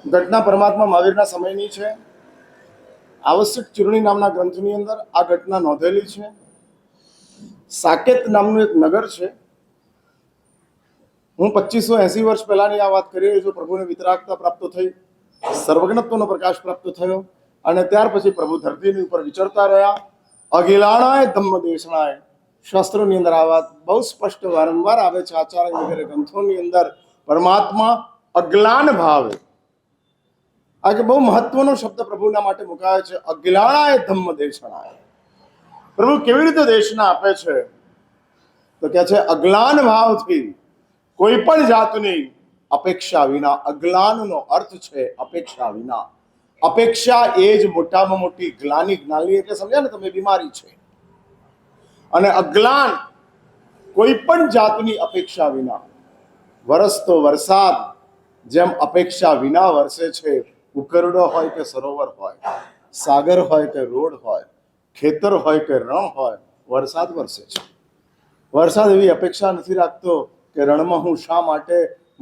ઘટના પરમાત્મા મહાવીરના સમયની છે. આવશ્યક ચૂર્ણી નામના ગ્રંથની અંદર આ ઘટના નોંધેલી છે. સાકેત નામનું એક નગર છે. હું 2580 વર્ષ પહેલાની આ વાત કરી રહ્યો છું. પ્રભુને વિતરાગતા પ્રાપ્ત થઈ, સર્વજ્ઞત્વનો પ્રકાશ પ્રાપ્ત થયો અને ત્યાર પછી પ્રભુ ધરતીની ઉપર વિચરતા રહ્યા. અગિલાણાય ધમ્મ દેશણાય, શાસ્ત્રોની અંદર આ વાત બહુ સ્પષ્ટ વારંવાર આવે છે. આચાર્ય વગેરે ગ્રંથોની અંદર પરમાત્મા અગ્લાન ભાવે, આ કે બહુ મહત્વનો શબ્દ પ્રભુના માટે મુકાયો છે. અગિલાણાય ધમ્મ દેશણાય. પ્રભુ કેવી રીતે દેશના આપે છે તો કે છે અગ્લાન ભાવથી, કોઈ પણ જાતની અપેક્ષા વિના. અગ્લાનનો અર્થ છે અપેક્ષા વિના. અપેક્ષા એ જ મોટામાં મોટી ગ્લાની. જ્ઞાની એટલે સમજ્યા ને તમે, બીમારી છે. અને અગ્લાન કોઈ પણ જાતની અપેક્ષા વિના. વરસતો વરસાદ જેમ અપેક્ષા વિના વરસે છે, ઉકરડો હોય કે સરોવર હોય, સાગર હોય કે રોડ હોય, ખેતર હોય કે રણ હોય, વરસાદ વરસે છે. વરસાદ એવી અપેક્ષા નથી રાખતો કે રણમાં હું શા માટે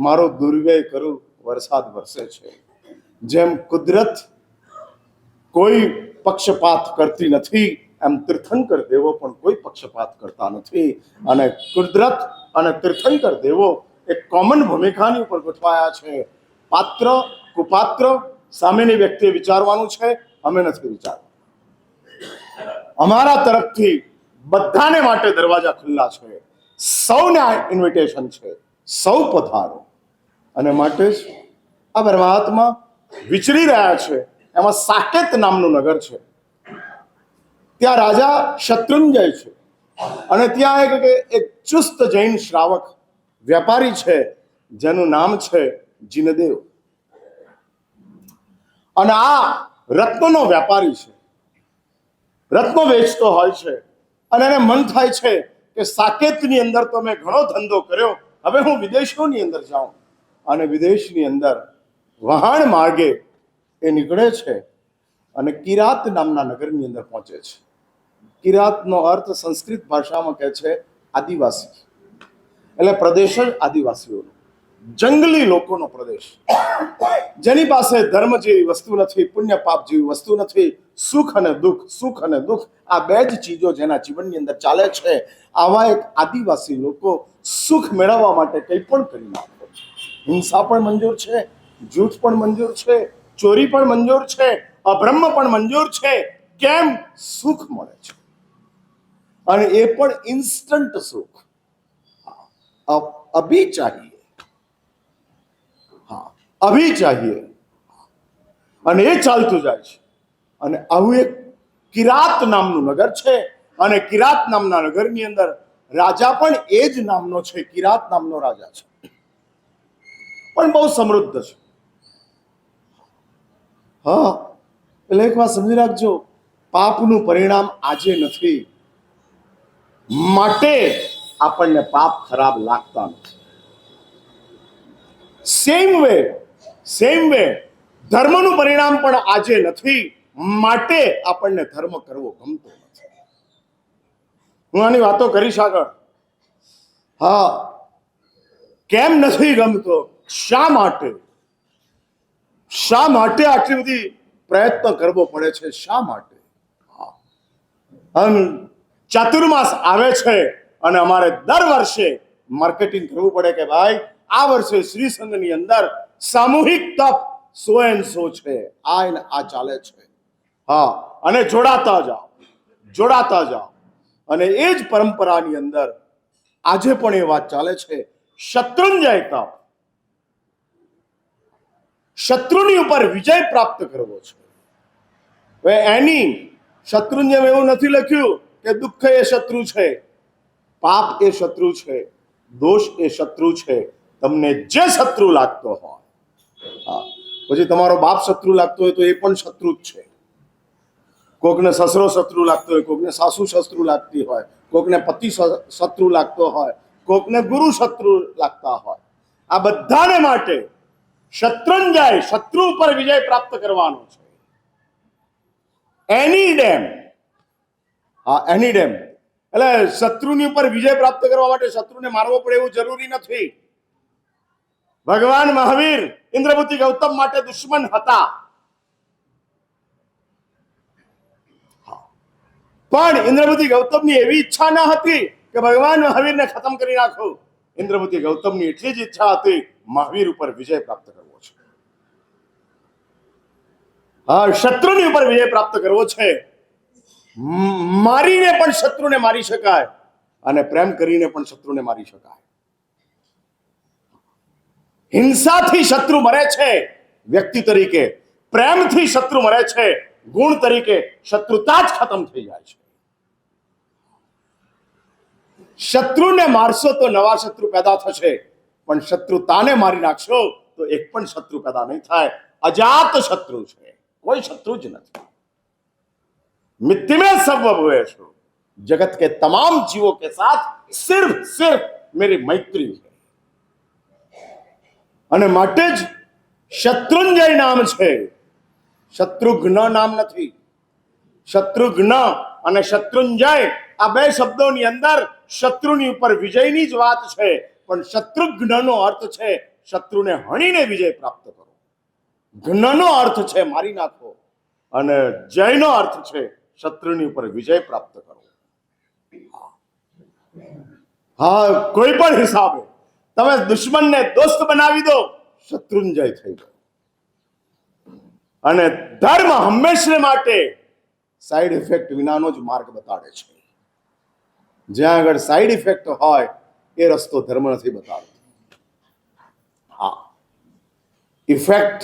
મારો દુર્વ્યય કરું. વરસાદ વરસે છે. જેમ કુદરત કોઈ પક્ષપાત કરતી નથી, એમ તીર્થંકર દેવો પણ કોઈ પક્ષપાત કરતા નથી. અને કુદરત અને તીર્થંકર દેવો એક કોમન ભૂમિકાની ઉપર ગોઠવાયા છે. પાત્ર કુપાત્ર સામેની વ્યક્તિએ વિચારવાનું છે, અમે નથી વિચારવાનું. અમારા તરફથી બધાને માટે દરવાજા ખુલ્લા છે. સૌને ઇન્વિટેશન છે, સૌ પધારો. અને માટે જ આ પરમાત્મા વિચરી રહ્યા છે. એમાં સાકેત નામનું નગર છે. ત્યાં રાજા શત્રુંજય છે અને ત્યાં એક ચુસ્ત જૈન શ્રાવક વેપારી છે જેનું નામ છે જીનદેવ. અને આ રત્નનો વેપારી છે. રત્નો વેચતો હોય છે અને એને મન થાય છે કે સાકેતની અંદર તો મેં ઘણો ધંધો કર્યો, હવે હું વિદેશોની અંદર જાઉં. અને વિદેશની અંદર વહાણ માર્ગે એ નીકળે છે અને કિરાત નામના નગરની અંદર પહોંચે છે. કિરાતનો અર્થ સંસ્કૃત ભાષામાં કહે છે આદિવાસી, એટલે પ્રદેશ જ આદિવાસીઓનો, જંગલી લોકોનો પ્રદેશ, જેની પાસે ધર્મ જેવી વસ્તુ નથી, પુણ્ય પાપ જેવી વસ્તુ નથી. સુખ અને દુઃખ, સુખ અને દુઃખ, આ બે જ ચીજો જેના જીવનની અંદર ચાલે છે. આવા એક આદિવાસી લોકો સુખ મેળવવા માટે કંઈ પણ કરી નાખે છે. હિંસા પણ મંજૂર છે, જૂઠ પણ મંજૂર છે, ચોરી પણ મંજૂર છે, અબ્રહ્મ પણ મંજૂર છે. કેમ? સુખ મળે છે અને એ પણ ઇન્સ્ટન્ટ સુખ. અભી ચાહીએ, હા અભી ચાહીએ. અને એ ચાલતું જાય છે. અને આવું એક કિરાત નામનું નગર છે. અને કિરાત નામના નગરની અંદર રાજા પણ એ જ નામનો છે. કિરાત નામનો રાજા છે, પણ બહુ સમૃદ્ધ છે. હા, એટલે એક વાત સમજી રાખજો, પાપનું પરિણામ આજે નથી, માટે આપણને પાપ ખરાબ લાગતા નથી. સેમ વે ધર્મનું પરિણામ પણ આજે નથી, માટે આપણને ધર્મ કરવો ગમતો નથી. હું આની વાતો કરીશ આગળ. હા, કેમ નથી ગમતો, શા માટે આટલી બધી પ્રયત્ન કરવો પડે છે, શા માટે? ચાતુર્માસ આવે છે અને અમારે દર વર્ષે માર્કેટિંગ કરવું પડે કે ભાઈ આ વર્ષે શ્રી સંઘની અંદર સામૂહિક તપ 100 છે, આ ચાલે છે. હા, અને જોડાતા જાઓ. અને એ જ પરંપરાની અંદર આજે પણ એ વાત ચાલે છે. શત્રુંજય તપ, શત્રુની ઉપર વિજય પ્રાપ્ત કરવો છે. હવે એની શત્રુંજય એવું નથી લખ્યું કે દુઃખ એ શત્રુ છે, પાપ એ શત્રુ છે, દોષ એ શત્રુ છે. તમને જે શત્રુ લાગતો હોય, પછી તમારો બાપ શત્રુ લાગતો હોય તો એ પણ શત્રુ જ છે. કોકને સસરો શત્રુ લાગતો હોય, કોકને સાસુ શત્રુ લાગતી હોય, કોકને પતિ શત્રુ લાગતો હોય, કોકને ગુરુ શત્રુ લાગતા હોય. આ બધાને માટે શત્રુંજય, શત્રુ ઉપર વિજય પ્રાપ્ત કરવાનો છે. એની ડેમ એટલે શત્રુની ઉપર વિજય પ્રાપ્ત કરવા માટે શત્રુને મારવો પડે એવું જરૂરી નથી. ભગવાન મહાવીર ઇન્દ્રબુદ્ધિ ગૌતમ માટે દુશ્મન હતા, પણ ઇન્દ્રબુદ્ધિ ગૌતમની એવી ઈચ્છા ન હતી કે ભગવાન મહાવીરને ખતમ કરી નાખો. ઇન્દ્રબુદ્ધિ ગૌતમની એટલી જ ઈચ્છા હતી મહાવીર ઉપર વિજય પ્રાપ્ત કરવો છે. હા, શત્રુની ઉપર વિજય પ્રાપ્ત કરવો છે. મારીને પણ શત્રુને મારી શકાય અને પ્રેમ કરીને પણ શત્રુને મારી શકાય. હિંસાથી શત્રુ મરે છે વ્યક્તિ તરીકે, પ્રેમથી શત્રુ મરે છે ગુણ તરીકે. શત્રુતા જ ખતમ થઈ જાય છે. શત્રુને મારશો તો નવા શત્રુ પેદા થશે, પણ શત્રુતાને મારી નાખશો તો એક પણ શત્રુ પેદા નહીં થાય. અજાત શત્રુ છે, કોઈ શત્રુ જ નથી. मित्ति में सर्वभूतेषु, जगत के तमाम जीवों के साथ सिर्फ मेरी मैत्री है. અને માટે જ શત્રુંજય નામ છે, શત્રુઘ્ન નામ નથી. શત્રુઘ્ન અને શત્રુંજય આ બે શબ્દોની અંદર શત્રુની ઉપર વિજયની જ વાત છે, પણ શત્રુઘ્નનો અર્થ છે શત્રુને હણીને વિજય પ્રાપ્ત કરો. ઘ્નનો અર્થ છે મારી નાખો અને જયનો અર્થ છે શત્રુની ઉપર વિજય પ્રાપ્ત કરો. હા, કોઈ પણ હિસાબે તમે દુશ્મનને દોસ્ત બનાવી દો, શત્રુંજય થઈ ગયો. અને ધર્મ હંમેશા માટે સાઈડ ઇફેક્ટ વિનાનો જ માર્ગ બતાડે છે. જ્યાં આગળ સાઈડ ઇફેક્ટ હોય એ રસ્તો ધર્મ નથી બતાડતો. હા, ઇફેક્ટ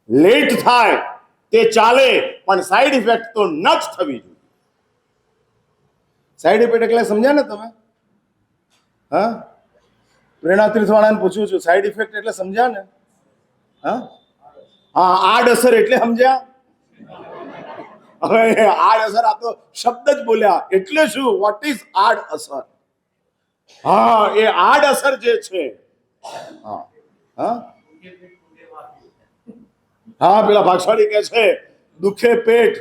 લેટ થાય તે ચાલે, પણ સાઈડ ઇફેક્ટ તો ન જ થવી જોઈએ. સાઈડ ઇફેક્ટ એટલે સમજ્યા ને તમે? હા, પ્રેરણા તીર્થવાળાને પૂછું છું, સાઈડ ઇફેક્ટ એટલે સમજ્યા ને? હા, આડઅસર એટલે સમજ્યા? હવે આડઅસર આ તો શબ્દ જ બોલ્યા, એટલે શું? વોટ ઇઝ આડઅસર? હા, એ આડઅસર જે છે, હા હા હા, પેલા ભાગશાળી કે છે દુખે પેટ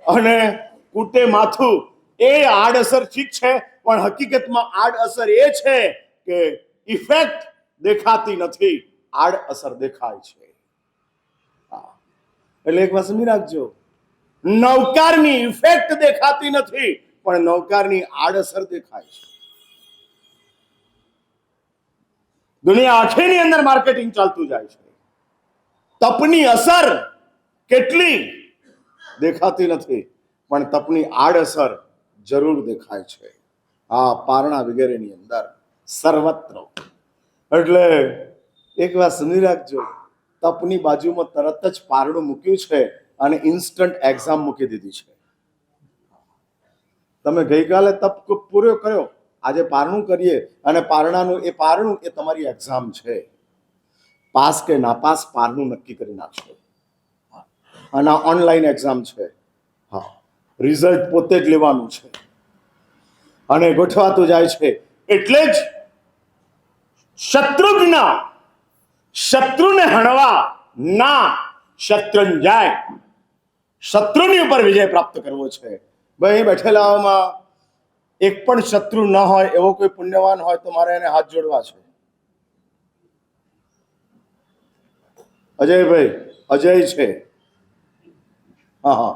અને કૂટે માથું, એ આડઅસર ઠીક છે, પણ હકીકતમાં આડઅસર એ છે કે ઇફેક્ટ દેખાતી નથી, આડઅસર દેખાય છે. એટલે એક વાત સમજી રાખજો, નવકારની ઇફેક્ટ દેખાતી નથી, પણ નવકારની આડઅસર દેખાય છે. દુનિયા આખીની અંદર માર્કેટિંગ ચાલતું જાય છે. તપની અસર કેટલી દેખાતી નથી, પણ તપની આડઅસર જરૂર દેખાય છે. આ પારણા વગેરેની અંદર સર્વત્ર. એટલે એક વાત સમજી રાખજો, તપની બાજુમાં તરત જ પારણું મૂક્યું છે અને ઇન્સ્ટન્ટ એક્ઝામ મૂકી દીધી છે. તમે ગઈકાલે તપ પૂરો કર્યો, આજે પારણું કરીએ અને પારણાનું એ પારણું એ તમારી એક્ઝામ છે. પાસ કે નાપાસ પારણું નક્કી કરી નાખશો. અને ઓનલાઈન એક્ઝામ છે. હા, રિઝલ્ટ પોતે જ લેવાનું છે અને ગોઠવાતું જાય છે. એટલે જ શત્રુઘ્ન, શત્રુને હણવા ના, શત્રુંજય, શત્રુની ઉપર વિજય પ્રાપ્ત કરવો છે. ભાઈ બેઠેલાઓમાં એક પણ શત્રુ ન હોય એવો કોઈ પુણ્યવાન હોય તો મારે એને હાથ જોડવા છે. અજયભાઈ, અજય છે? હા હા,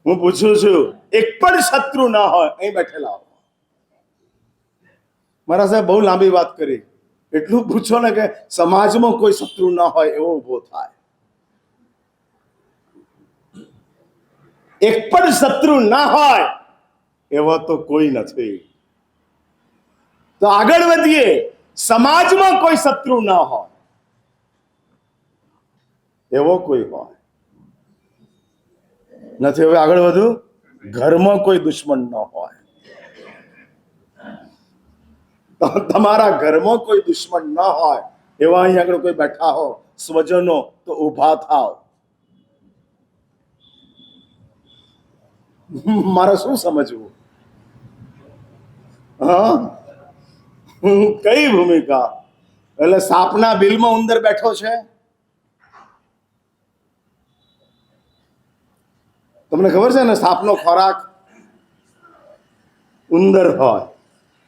હું પૂછું છું, એક પણ શત્રુ ના હોય અહીં બેઠેલા? મારા સાહેબ બહુ લાંબી વાત કરી, એટલું પૂછો ને કે સમાજમાં કોઈ શત્રુ ના હોય એવો ઉભો થાય. એક પણ શત્રુ ના હોય એવો તો કોઈ નથી. તો આગળ વધીએ. સમાજમાં કોઈ શત્રુ ના હોય એવો કોઈ હોય નથી. હવે આગળ વધુ. ઘરમાં કોઈ દુશ્મન ન હોય, તમારા ઘરમાં કોઈ દુશ્મન ન હોય એવા અહીં આગળ કોઈ બેઠા હો સ્વજનો, તો ઉભા થાવ. મારે શું સમજવું? હા, કઈ ભૂમિકા? એટલે સાપના બિલમાં ઉંદર બેઠો છે. તમને ખબર છે ને, સાપનો ખોરાક ઉંદર હોય,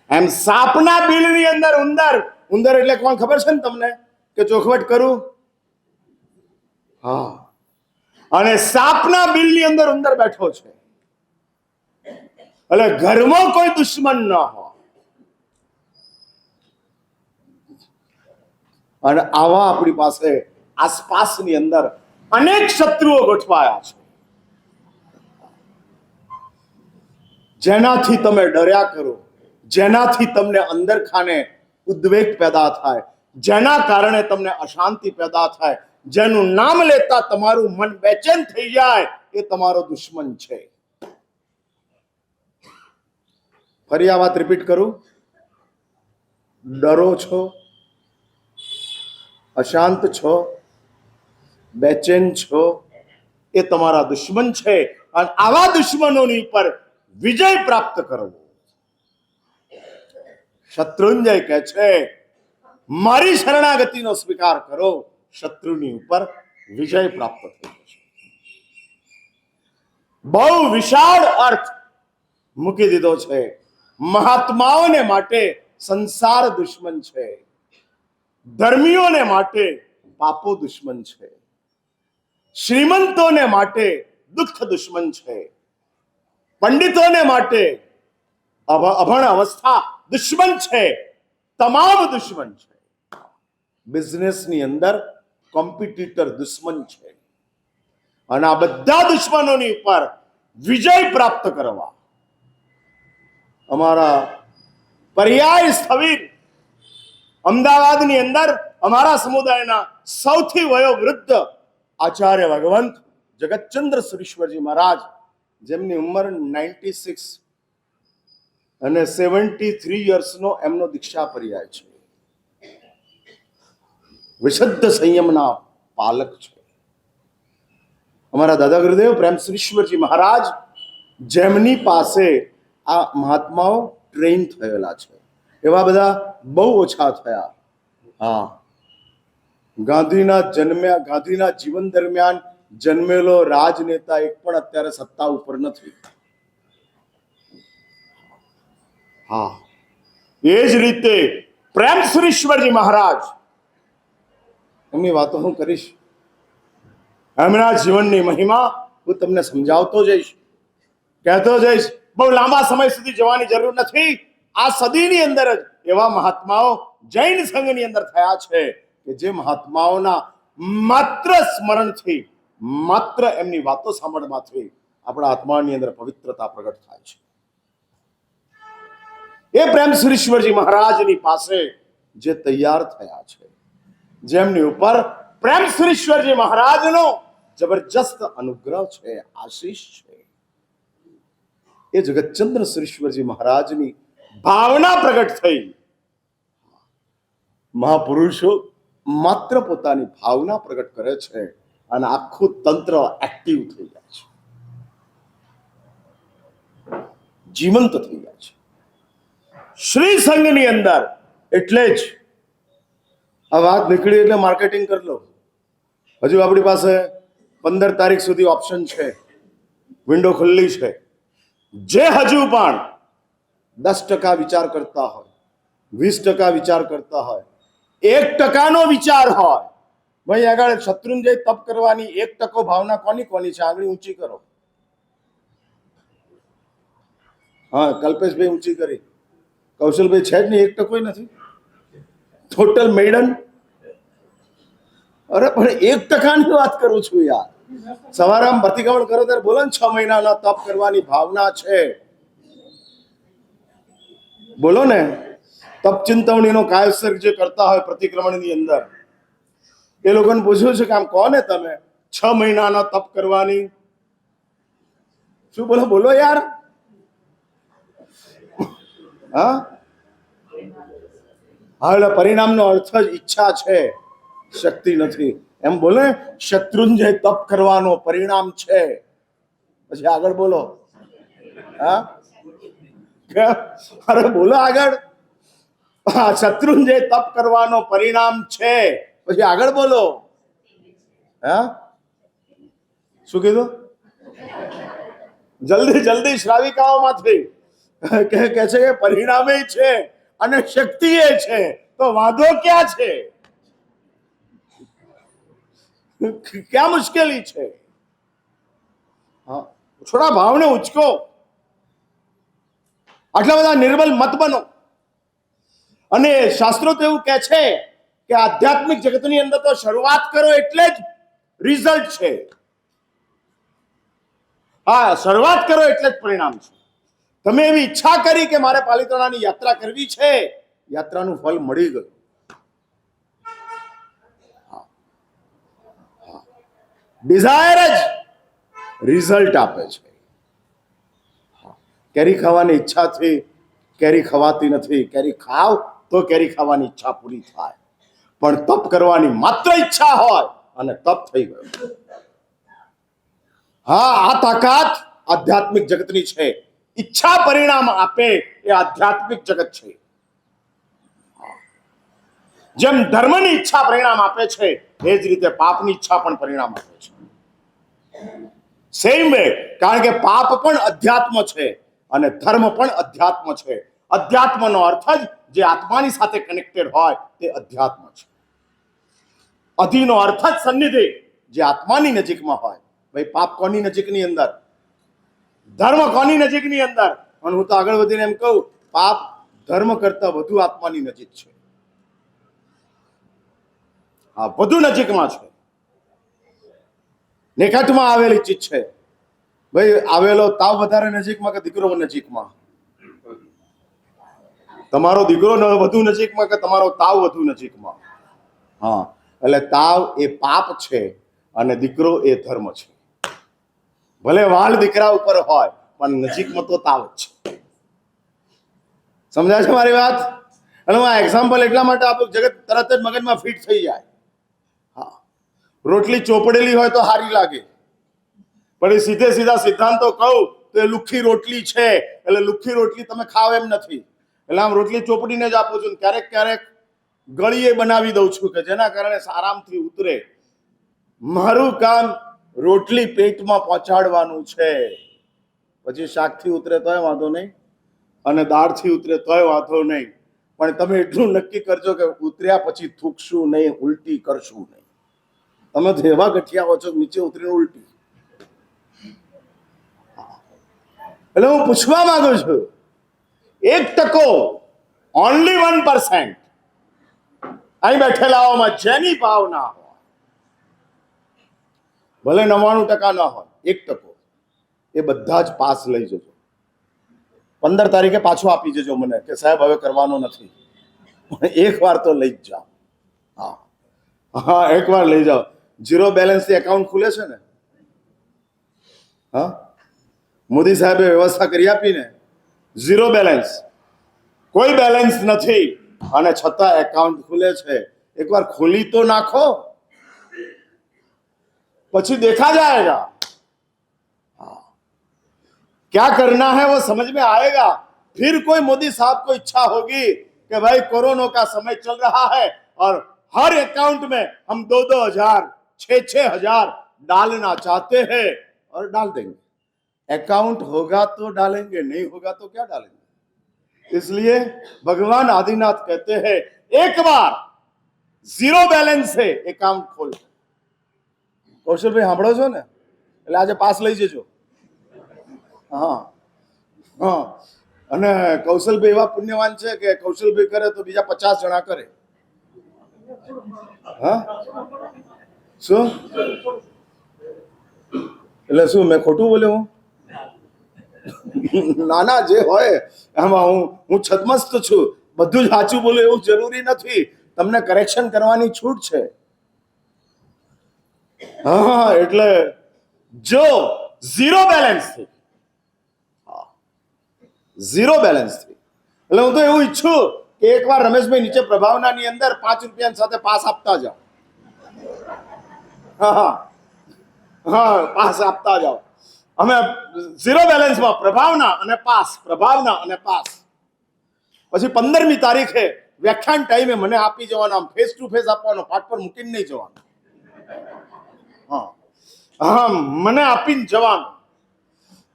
એમ સાપના બિલની અંદર ઉંદર ઉંદર એટલે કોણ ખબર છે ને તમને? કે ચોખવટ કરું. હા, અને સાપના બિલની અંદર ઉંદર બેઠો છે. એટલે ઘરમાં કોઈ દુશ્મન ન હોય. અને આવા આપણી પાસે આસપાસની અંદર અનેક શત્રુઓ ગોઠવાયા છે, જેનાથી તમે ડર્યા કરો, જેનાથી તમને અંદર ખાને ઉદ્વેગ પેદા થાય, જેના કારણે તમને અશાંતિ પેદા થાય, જેનું નામ લેતા તમારું મન બેચેન થઈ જાય, એ તમારો દુશ્મન છે. ફરી આ વાત રિપીટ કરું. ડરો છો, અશાંત છો, બેચેન છો, એ તમારા દુશ્મન છે. અને આવા દુશ્મનોની ઉપર વિજય પ્રાપ્ત કરવો. શત્રુંજય કહે છે, મારી શરણાગતિનો સ્વીકાર કરો, શત્રુની ઉપર વિજય પ્રાપ્ત થઈ જશે. બહુ વિશાળ અર્થ મૂકી દીધો છે. મહાત્માઓને માટે સંસાર દુશ્મન છે, ધર્મીઓને માટે પાપો દુશ્મન છે, શ્રીમંતોને માટે દુઃખ દુશ્મન છે, પંડિતોને માટે અભણ અવસ્થા દુશ્મન છે, તમામ દુશ્મન છે. બિઝનેસની અંદર કોમ્પિટિટર દુશ્મન છે. અને આ બધા દુશ્મનોની ઉપર વિજય પ્રાપ્ત કરવા અમારા પર્યાય સ્થવિર અમદાવાદની અંદર અમારા સમુદાયના સૌથી વયોવૃદ્ધ આચાર્ય ભગવંત જગતચંદ્ર સુરીશ્વરજી મહારાજ, જેમની ઉંમર 96 અને 73 યર્સનો એમનો દીક્ષા પર્યાય છે. વિશુદ્ધ સંયમના પાલક છે અમારા દાદા ગુરુદેવ પ્રેમ સુરીશ્વરજી મહારાજ, જેમની પાસે આ મહાત્માઓ ટ્રેન થયેલા છે. એવા બધા બહુ ઓછા થયા. હા, ગાંધીના જીવન દરમિયાન જન્મેલો રાજનેતા એક પણ અત્યારે સત્તા ઉપર નથી. હા, એ જ રીતે પ્રેમ સુરીશ્વરજી મહારાજ, એમની વાતો હું કરીશ, એમના જીવનની મહિમા હું તમને સમજાવતો જઈશ, કહેતો જઈશ. બહુ લાંબા સમય સુધી જવાની જરૂર નથી. આ સદીની અંદર જ એવા મહાત્માઓ જૈન સંઘની અંદર થયા છે કે જે મહાત્માઓના માત્ર સ્મરણથી, માત્ર એમની વાતો સાંભળવાથી આપણા આત્માની અંદર પવિત્રતા પ્રગટ થાય છે. એ પ્રેમ સુરીશ્વરજી મહારાજની પાસે જે તૈયાર થયા છે, જેમની ઉપર પ્રેમ સુરીશ્વરજી મહારાજનો જબરજસ્ત અનુગ્રહ છે, આશીષ છે, એ જગતચંદ્ર સુરીશ્વરજી મહારાજની ભાવના પ્રગટ થઈ. મહાપુરુષો માત્ર પોતાની ભાવના પ્રગટ કરે છે અને આખું તંત્ર એક્ટિવ થઈ જાય છે, જીવંત થઈ જાય છે. શ્રી સંઘની અંદર એટલે જ આ વાત નીકળી એટલે માર્કેટિંગ કરી લો. હજુ આપણી પાસે 15 તારીખ સુધી ઓપ્શન છે, વિન્ડો ખુલ્લી છે. જે હજુ પણ 10% વિચાર કરતા હોય, 20% વિચાર કરતા હોય, 1% વિચાર હોય, ભાઈ આગળ શત્રુંજય તપ કરવાની 1% ભાવના કોની કોની છે? આંગળી ઊંચી કરો. હા, કલ્પેશભાઈ ઊંચી કરી. કૌશલભાઈ છે જ નહીં, 1% નથી. Total maiden. અરે પણ 1%ની વાત કરું છું યાર. સવારે આમ પ્રતિક્રમણ કરો ત્યારે બોલો ને 6 મહિનાના તપ કરવાની ભાવના છે. બોલો ને. તપ ચિંતવણીનો કાયસર જે કરતા હોય પ્રતિક્રમણની અંદર, એ લોકોને પૂછ્યું છે કે આમ કોને તમે 6 મહિનાના તપ કરવાની? શું બોલો બોલો યાર. હા, એટલે પરિણામનો અર્થ જ ઈચ્છા છે, શક્તિ નથી. એમ બોલે શત્રુંજય તપ કરવાનો પરિણામ છે. પછી આગળ બોલો. હા, અરે બોલો આગળ. શત્રુંજય તપ કરવાનો પરિણામ છે, પછી આગળ બોલો. હા, શું કીધું? જલ્દી જલ્દી શ્રાવિકાઓમાંથી કે છે કે પરિણામે છે અને શક્તિ એ છે. તો વાંધો ક્યાં છે? ક્યાં મુશ્કેલી છે? હા, થોડા ભાવને ઉચકો. આટલા બધા નિર્બલ મત બનો. અને શાસ્ત્રો તો એવું કહે છે કે આધ્યાત્મિક જગતની અંદર તો શરૂઆત કરો એટલે જ રિઝલ્ટ છે. હા, શરૂઆત કરો એટલે જ પરિણામ છે. તમે એવી ઈચ્છા કરી કે મારે પાલિતાણાની યાત્રા કરવી છે, યાત્રાનું ફળ મળી ગયું. ડિઝાયર જ રિઝલ્ટ આપે છે. કેરી ખાવાની ઈચ્છાથી કેરી ખવાતી નથી. કેરી ખાવ તો કેરી ખાવાની ઈચ્છા પૂરી થાય. પણ તપ કરવાની માત્ર ઈચ્છા હોય અને તપ થઈ ગયું. હા, આ તાકાત આધ્યાત્મિક જગતની છે. ઈચ્છા પરિણામ આપે એ આધ્યાત્મિક જગત છે. જેમ ધર્મની ઈચ્છા પરિણામ આપે છે, એ જ રીતે પાપની ઈચ્છા પણ પરિણામ આપે છે. સેમ વે, કારણ કે પાપ પણ અધ્યાત્મ છે અને ધર્મ પણ અધ્યાત્મ છે. અધ્યાત્મનો અર્થ જ જે આત્માની સાથે કનેક્ટેડ હોય તે અધ્યાત્મ છે. અધિનો અર્થ જ સન્નિધિ, જે આત્માની નજીકમાં હોય. ભાઈ, પાપ કોની નજીકની અંદર? ધર્મ કોની નજીકની અંદર? અને હું તો આગળ વધીને એમ કહું, પાપ ધર્મ કરતા વધુ આત્માની નજીક છે. હા, વધુ નજીકમાં છે. નિકટમાં આવેલી ચીજ છે. ભાઈ, આવેલો તાવ વધારે નજીકમાં કે દીકરો નજીકમાં? તમારો દીકરો વધુ નજીકમાં કે તમારો તાવ વધુ નજીકમાં? હા, એટલે તાવ એ પાપ છે અને દીકરો એ ધર્મ છે. ભલે વાલ દીકરા ઉપર હોય પણ નજીકમાં તો તાવ જ છે. સમજાય છે મારી વાત? અને હું આ એક્ઝામ્પલ એટલા માટે આપું, જગત તરત જ મગજમાં ફિટ થઈ જાય. હા, રોટલી ચોપડેલી હોય તો સારી લાગે, પણ સીધે સીધા સિદ્ધાંતો કહું તો એ લુખ્ખી રોટલી છે. એટલે લુખ્ખી રોટલી તમે ખાવ એમ નથી. એટલે આમ રોટલી ચોપડીને જ આપું છું. ક્યારેક ક્યારેક ગળીએ બનાવી દઉં છું કે જેના કારણે આરામથી ઉતરે. મારું કામ રોટલી પેટમાં પહોંચાડવાનું છે. પછી શાકથી ઉતરે તોય વાંધો નહીં અને દાળથી ઉતરે તોય વાંધો નહીં, પણ તમે એટલું નક્કી કરજો કે ઉતર્યા પછી થૂકશું નહીં, ઉલટી કરશું નહીં. તમે તો એવા ગઠિયા હો છો, નીચે ઉતરીને ઉલટી. એટલે હું પૂછવા માંગુ છું, 1% ઓનલી 1% અહીં બેઠેલાઓમાં જેની ભાવના હોય, ભલે 99% ના હોય, 1%, એ બધા જ પાસ લઈ જજો. 15 તારીખે પાછો આપી જજો મને કે સાહેબ હવે કરવાનો નથી. એક વાર તો લઈ જ જાઓ. હા હા, એક વાર લઈ જાઓ. 0 બેલેન્સથી એકાઉન્ટ ખુલે છે ને? હા, મોદી સાહેબે વ્યવસ્થા કરી આપીને. 0 બેલેન્સ, કોઈ બેલેન્સ નથી અને છતાં એકાઉન્ટ ખુલે છે. એકવાર ખોલી તો નાખો, પછી देखा जाएगा. क्या करना है वो समझ में आएगा. फिर कोई मोदी साहब को इच्छा होगी कि भाई कोरोना का समय चल रहा है और हर अकाउंट में हम 2-2 हजार 6-6 हजार डालना चाहते हैं और डाल देंगे. अकाउंट होगा तो डालेंगे, नहीं होगा तो क्या डालेंगे. इसलिए भगवान आदिनाथ कहते हैं, एक बार 0 बैलेंस से अकाउंट खोल. કૌશલભાઈ સાંભળો છો ને? એટલે આજે પાસ લઈ જજો. હા હા, અને કૌશલભાઈ એવા પુણ્યવાન છે કે કૌશલભાઈ કરે તો બીજા 50 જણા કરે. હા, શું એટલે શું મેં ખોટું બોલ્યો? ના ના, જે હોય એમાં હું છદમસ્ત છું. બધું જ સાચું બોલું એવું જરૂરી નથી. તમને કરેક્શન કરવાની છૂટ છે. હા, એટલે જો 0 બેલેન્સ થી, 0 બેલેન્સ થી, એટલે હું તો એવું ઈચ્છું કે એકવાર રમેશભાઈ નીચે પ્રભાવનાની અંદર 5 રૂપિયા સાથે પાસ આપતા જાઓ. હા હા, પાસ આપતા જાઓ. અમે 0 બેલેન્સમાં પ્રભાવના અને પાસ, પ્રભાવના અને પાસ. પછી 15મી તારીખે વ્યાખ્યાન ટાઈમે મને આપી જવાનો, ફેસ ટુ ફેસ આપવાનો, પાઠ પર મૂકીને નહીં જવાનું. હા હા, મને આપીને જવાનું.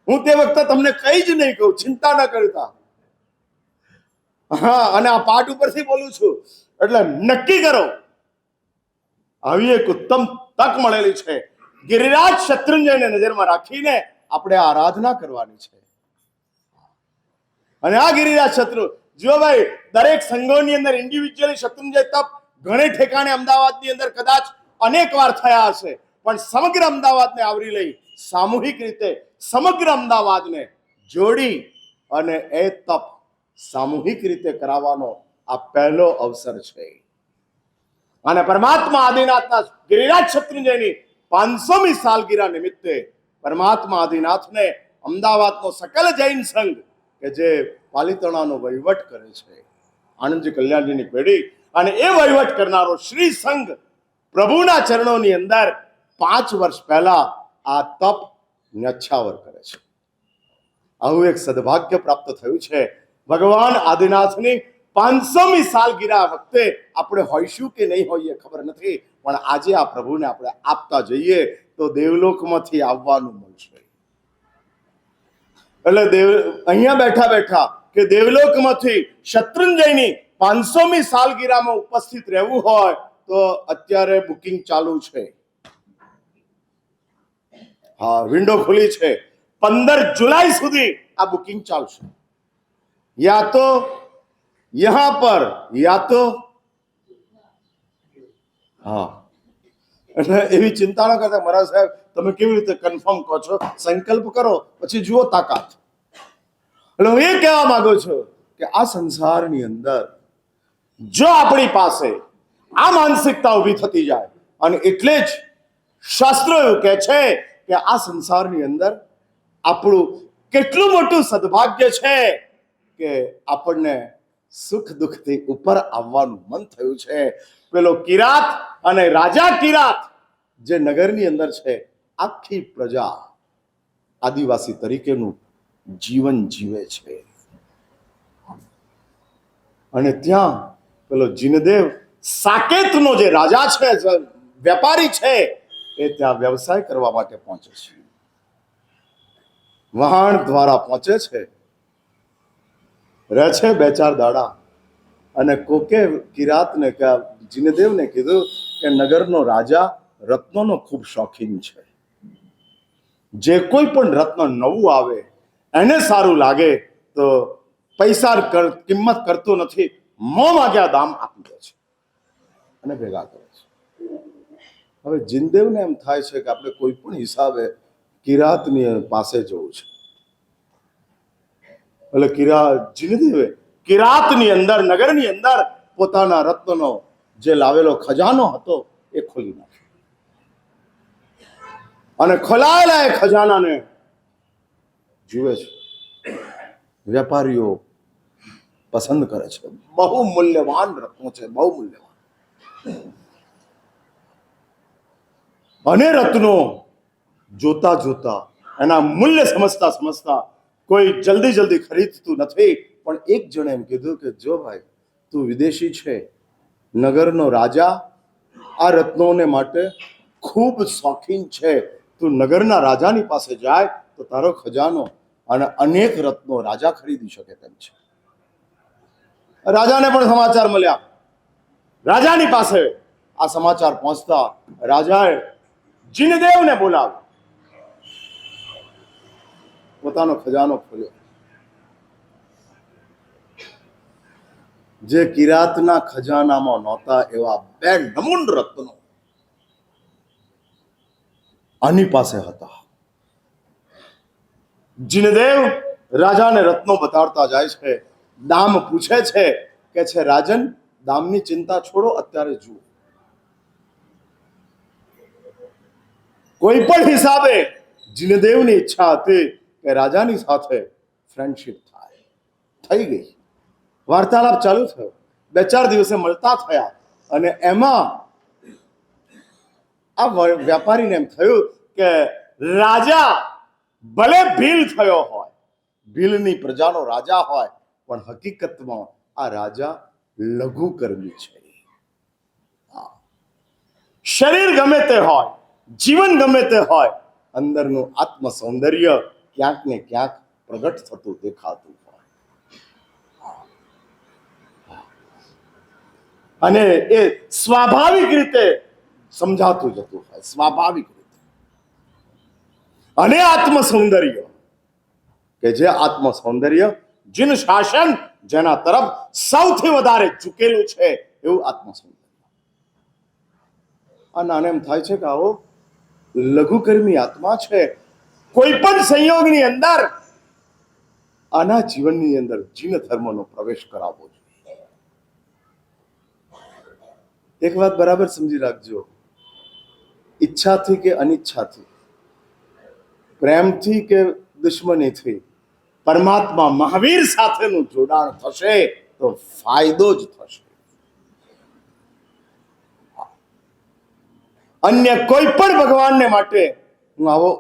હું તે વખતે તમને કઈ જ નહીં કહું, ચિંતા ન કરતા. હા, અને આ પાઠ ઉપરથી બોલું છું. એટલે નક્કી કરો, આવી એક ઉત્તમ તક મળેલી છે. ગિરિરાજ શત્રુંજયને નજરમાં રાખીને આપણે આરાધના કરવાની છે. અને આ ગિરિરાજ શત્રુ, જો ભાઈ, દરેક સંઘોની અંદર ઇન્ડિવિજ્યુઅલી શત્રુંજય તપ ઘણે ઠેકાણે અમદાવાદની અંદર કદાચ અનેક વાર થયા હશે, પણ સમગ્ર અમદાવાદને આવરી લઈ સામૂહિક રીતે સમગ્ર અમદાવાદને જોડી અને એ તપ સામૂહિક રીતે કરાવવાનો આ પહેલો અવસર છે. અને પરમાત્મા આદિનાથના ગિરિરાજ શત્રુંજયની 500મી સાલગીરા નિમિત્તે પરમાત્મા આદિનાથને અમદાવાદનો સકલ જૈન સંઘ કે જે પાલિતાણાનો વહીવટ કરે છે, આનંદજી કલ્યાણજીની પેઢી, અને એ વહીવટ કરનારો શ્રી સંઘ પ્રભુના ચરણોની અંદર 5 વર્ષ પહેલા આ તપ ન્યછાવર કરે છે. આવું એક સદભાગ્ય પ્રાપ્ત થયું છે. ભગવાન આદિનાથની 500મી સાલગીરા વખતે આપણે હોઈશું કે નહીં હોઈએ ખબર નથી, પણ આજે આ પ્રભુને આપણે આપતા જઈએ તો દેવલોકમાંથી આવવાનું મળશે. એટલે અહીંયા બેઠા બેઠા કે દેવલોકમાંથી શત્રુંજયની 500મી સાલગીરામાં ઉપસ્થિત રહેવું હોય તો અત્યારે બુકિંગ ચાલુ છે. હા, વિન્ડો ખુલી છે. 15 જુલાઈ સુધી આ બુકિંગ ચાલશે. યા તો યહાં પર યા તો હા, એટલે એવી ચિંતા ન કરતા મારા સાહેબ, તમે કેવી રીતે કન્ફર્મ કહો છો? સંકલ્પ કરો પછી જુઓ તાકાત. એટલે હું એ કહેવા માંગુ છું કે આ સંસારની અંદર જો આપણી પાસે આ માનસિકતા ઊભી થતી જાય, અને એટલે જ શાસ્ત્રો એવું કહે છે કે આ સંસારની અંદર આપણું કેટલું મોટું સદભાગ્ય છે કે આપણને સુખ દુઃખથી ઉપર આવવાનું મન થયું છે. પેલો કિરાત અને રાજા કિરાત જે નગરની અંદર છે, આખી પ્રજા આદિવાસી તરીકેનું જીવન જીવે છે. અને ત્યાં પેલો જીનદેવ સાકેતનો જે રાજા છે, વેપારી છે, એ ત્યાં વ્યવસાય કરવા માટે પહોંચે છે. વહાણ દ્વારા પહોંચે છે, રહે છે 2-4 દાડા, અને કોકે કિરાતને જીનદેવને કીધું કે નગરનો રાજા રત્નોનો ખૂબ શોખીન છે. જે કોઈ પણ રત્ન નવું આવે એને સારું લાગે તો પૈસા કિંમત કરતો નથી, મોં માગ્યા દામ આપી દે છે અને ભેગા કરે છે. હવે જીનદેવને એમ થાય છે કે આપણે કોઈ પણ હિસાબે કિરાતની પાસે જવું છે. એટલે જીનદેવે કિરાતની અંદર, નગરની અંદર પોતાના રત્નનો જે લાવેલો ખજાનો હતો એ ખોલી નાખ્યો, અને ખોલાયેલા એ ખજાનાને જુએ છે. વેપારીઓ પસંદ કરે છે. બહુ મૂલ્યવાન રત્નો છે, બહુ મૂલ્યવાન. અને રત્નો જોતા જોતા એના મૂલ્ય સમજતા કોઈ જલ્દી ખરીદતું નથી. પણ એક જણે એમ કીધું કે જો ભાઈ, તું વિદેશી છે, નગરનો રાજા, આ રત્નોને માટે ખૂબ શોખીન છે, તું નગરના રાજાની પાસે જાય તો તારો ખજાનો અને અનેક રત્નો રાજા ખરીદી શકે તેમ છે. રાજાને પણ સમાચાર મળ્યા. રાજાની પાસે આ સમાચાર પહોંચતા રાજાએ જીનદેવને બોલાવ્યો, પોતાનો ખજાનો ખોલ્યો. જે કિરાતના ખજાનામાં નહોતા એવા 2 નમૂન રત્નો આની પાસે હતા. જીનદેવ રાજાને રત્નો બતાડતા જાય છે, દામ પૂછે છે, કે છે રાજન, દામની ચિંતા છોડો, અત્યારે જુઓ. કોઈ પણ હિસાબે જીનદેવની ઈચ્છા હતી કે રાજાની સાથે ફ્રેન્ડશિપ થાય. થઈ ગઈ. વાર્તાલાપ ચાલુ થયો. 2-4 દિવસે મળતા થયા, અને એમાં આ વેપારીને એમ થયું કે રાજા ભલે ભીલ થયો હોય, ભીલની પ્રજાનો રાજા હોય, પણ હકીકતમાં આ રાજા લઘુકર્મી છે. શરીર ગમે તે હોય, જીવન ગમે તે હોય, અંદરનું આત્મ સૌંદર્ય ક્યાંક ને ક્યાંક પ્રગટ થતું દેખાતું હોય. અને એ સ્વાભાવિક રીતે સમજાતું જતું હોય, સ્વાભાવિક રીતે. અને આત્મ સૌંદર્ય કે જે આત્મ સૌંદર્ય જીન શાસન જેના તરફ સૌથી વધારે ઝૂકેલું છે એવું આત્મ સૌંદર્ય. આ નાને એમ થાય છે કે આવો લઘુકર્મી આત્મા છે, કોઈ પણ સંયોગની અંદર આના જીવનની અંદર જીન ધર્મનો પ્રવેશ કરાવવો જોઈએ. એક વાત બરાબર સમજી રાખજો, ઈચ્છાથી કે અનિચ્છાથી, પ્રેમથી કે દુશ્મનીથી પરમાત્મા મહાવીર સાથેનું જોડાણ થશે તો ફાયદો જ થશે. અન્ય કોઈ પણ ભગવાનને માટે હું આવો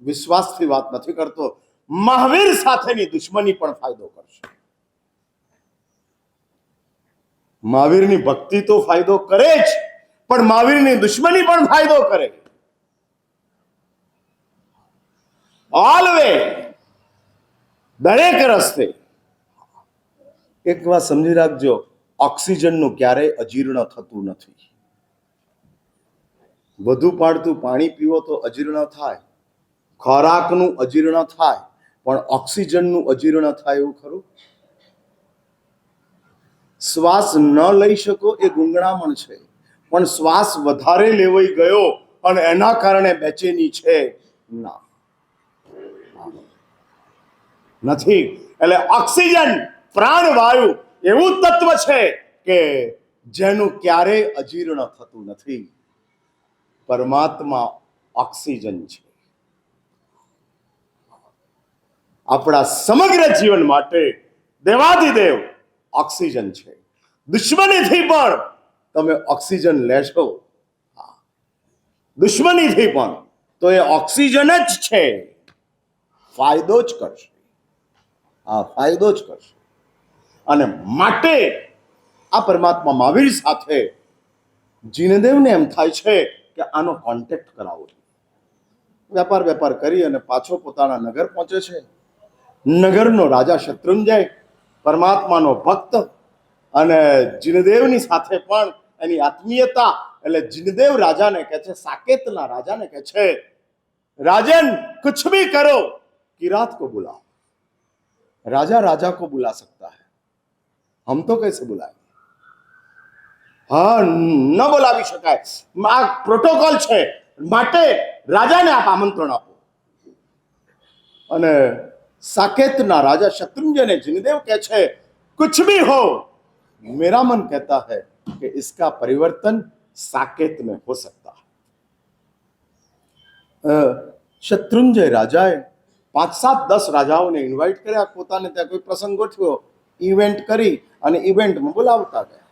વિશ્વાસથી વાત નથી કરતો. મહાવીર સાથેની દુશ્મની પણ ફાયદો કરશે. મહાવીરની ભક્તિ તો ફાયદો કરે જ, પણ મહાવીરની દુશ્મની પણ ફાયદો કરે. ઓલવે, દરેક રસ્તે. એક વાત સમજી રાખજો, ઓક્સિજનનું ક્યારેય અજીર્ણ થતું નથી. વધુ પડતું પાણી પીવો તો અજીર્ણ થાય, ખોરાકનું અજીર્ણ થાય, પણ ઓક્સિજનનું અજીર્ણ થાય એવું ખરું? શ્વાસ ન લઈ શકો એ ગુંગળામણ છે, પણ શ્વાસ વધારે લેવાઈ ગયો અને એના કારણે બેચેની છે ના, નથી. એટલે ઓક્સિજન પ્રાણવાયુ એવું તત્વ છે કે જેનું ક્યારેય અજીર્ણ થતું નથી. પરમાત્મા ઓક્સિજન છે. આપણા સમગ્ર જીવન માટે દેવાધિદેવ ઓક્સિજન છે. દુશ્મનીથી પણ તમે ઓક્સિજન લેશો, દુશ્મનીથી પણ, તો એ ઓક્સિજન જ છે, ફાયદો જ કરશે. હા, ફાયદો જ કરશે. અને માટે આ પરમાત્મા મહાવીર સાથે જીનદેવને એમ થાય છે કે આનો કોન્ટેક્ટ કરાવો. વેપાર કરી અને પાછો પોતાના નગર પહોંચે છે. નગરનો રાજા શત્રુંજય પરમાત્માનો ભક્ત અને જીનદેવની સાથે પણ એની આત્મીયતા. એટલે જીનદેવ રાજાને કહે છે, સાકેતના રાજાને કહે છે, રાજન कुछ भी करो किरात को बुलाओ. राजा को बुला सकता है, हम तो कैसे बुलाए? હા, ન બોલાવી શકાય. આ પ્રોટોકોલ છે, માટે રાજાને આપ આમંત્રણ આપો. અને સાકેતના રાજા શત્રુંજયને જીનદેવ કહે છે, कुछ भी हो, मेरा मन कहता है कि इसका परिवर्तन साकेत में हो सकता है. શત્રુંજય રાજાએ 5-7-10 રાજાઓને ઇન્વાઇટ કર્યા, પોતાને ત્યાં કોઈ પ્રસંગ ગોઠવ્યો, ઇવેન્ટ કરી અને ઇવેન્ટમાં બોલાવતા ગયા.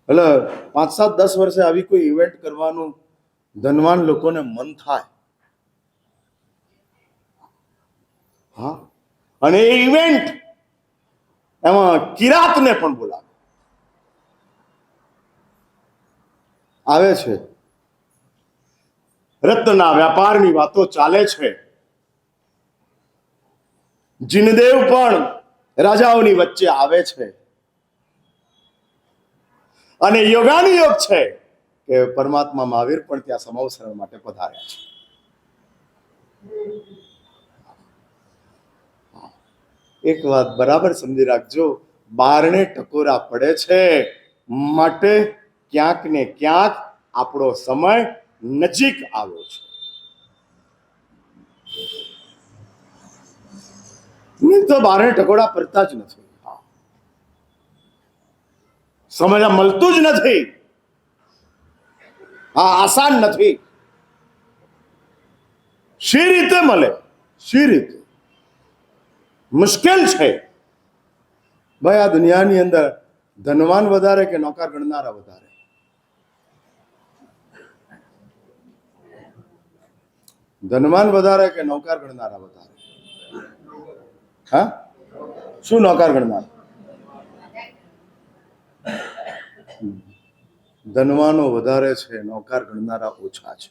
એટલે 5-7-10 વર્ષે આવી કોઈ ઇવેન્ટ કરવાનું ધનવાન લોકોને મન થાય. હા, અને એ ઇવેન્ટ એમાં કિરાતને પણ બોલાવે. આવે છે, રત્નના વેપારની વાતો ચાલે છે. જીનદેવ પણ રાજાઓની વચ્ચે આવે છે. અને યોગાનુયોગ છે કે પરમાત્મા મહાવીર પણ ત્યાં સમાવસરણ માટે પધાર્યા છે. એક વાત બરાબર સમજી રાખજો, બારણે ટકોરા પડે છે, માટે ક્યાંક ને ક્યાંક આપણો સમય નજીક આવ્યો છે. નહીં તો બારણે ટકોરા પડતા જ નથી. સમય મળતું જ નથી. આ આસાન નથી. શી રીતે મળે? શી રીતે? મુશ્કેલ છે. ભાઈ, આ દુનિયાની અંદર ધનવાન વધારે કે નોકર ગણનારા વધારે? ધનવાન વધારે કે નોકર ગણનારા વધારે? હા, શું નોકર ગણનાર? ધનવાનો વધારે છે, નોકર ગણનારા ઓછા છે.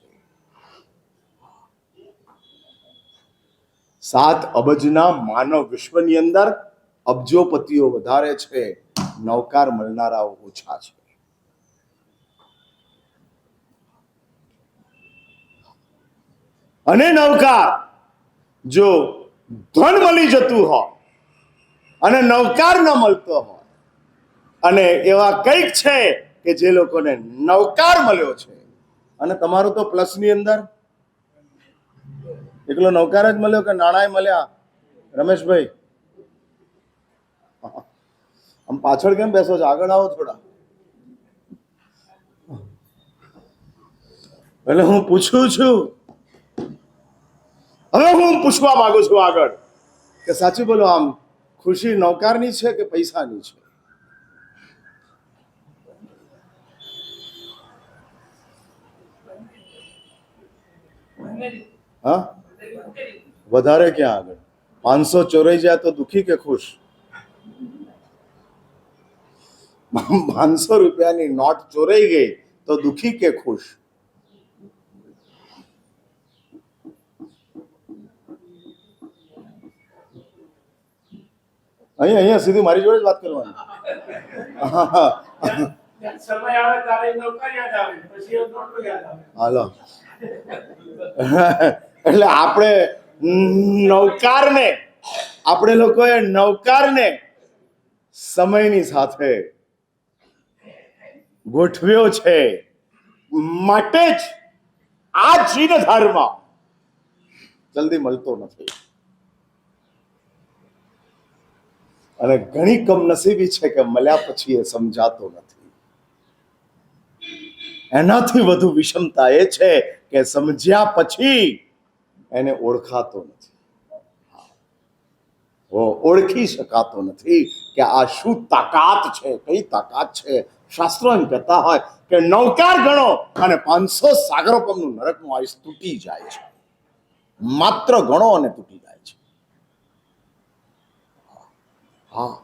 7 અબજના માનવ વિશ્વની અંદર અબજોપતિઓ વધારે છે, નૌકાર મળનારાઓ ઓછા છે. અને નૌકાર જો ધન મળી જતું હોય અને નૌકાર ન મળતો હોય, અને એવા કંઈક છે કે જે લોકોને નૌકાર મળ્યો છે, અને તમારું તો પ્લસની અંદર એકલો નૌકાર જ મળ્યો કે નાણાંય મળ્યા? રમેશભાઈ, આમ પાછળ કેમ બેસો છો? આગળ આવો થોડા. એટલે હું પૂછું છું, હવે હું પૂછવા માંગુ છું આગળ કે સાચું બોલો, આમ ખુશી નૌકારની છે કે પૈસાની છે? હા, વધારે ક્યાં આગળ? 500 ચોરાઈ જાય તો દુખી કે ખુશ? 500 રૂપિયાની નોટ ચોરાઈ ગઈ તો દુખી કે ખુશ? અહીંયા સીધી મારી જોડે જ વાત કરવાની. હાલો, એટલે આપણે લોકોએ નૌકારને સમયની સાથે ગોઠવ્યો છે, માટે જ આ જીન ધર્મ જલ્દી મળતો નથી, અને ઘણી કમનસીબી છે કે મળ્યા પછી એ સમજાતો નથી. એનાથી વધુ વિષમતા એ છે કે સમજ્યા પછી એને ઓળખાતો નથી, ઓળખી શકાતો નથી કે આ શું તાકાત છે, કઈ તાકાત છે. શાસ્ત્રો એમ કહેતા હોય કે નૌકાર ગણો અને 500 સાગરોપમનું નરકનું આયુષ તૂટી જાય છે. માત્ર ગણો અને તૂટી જાય છે. હા,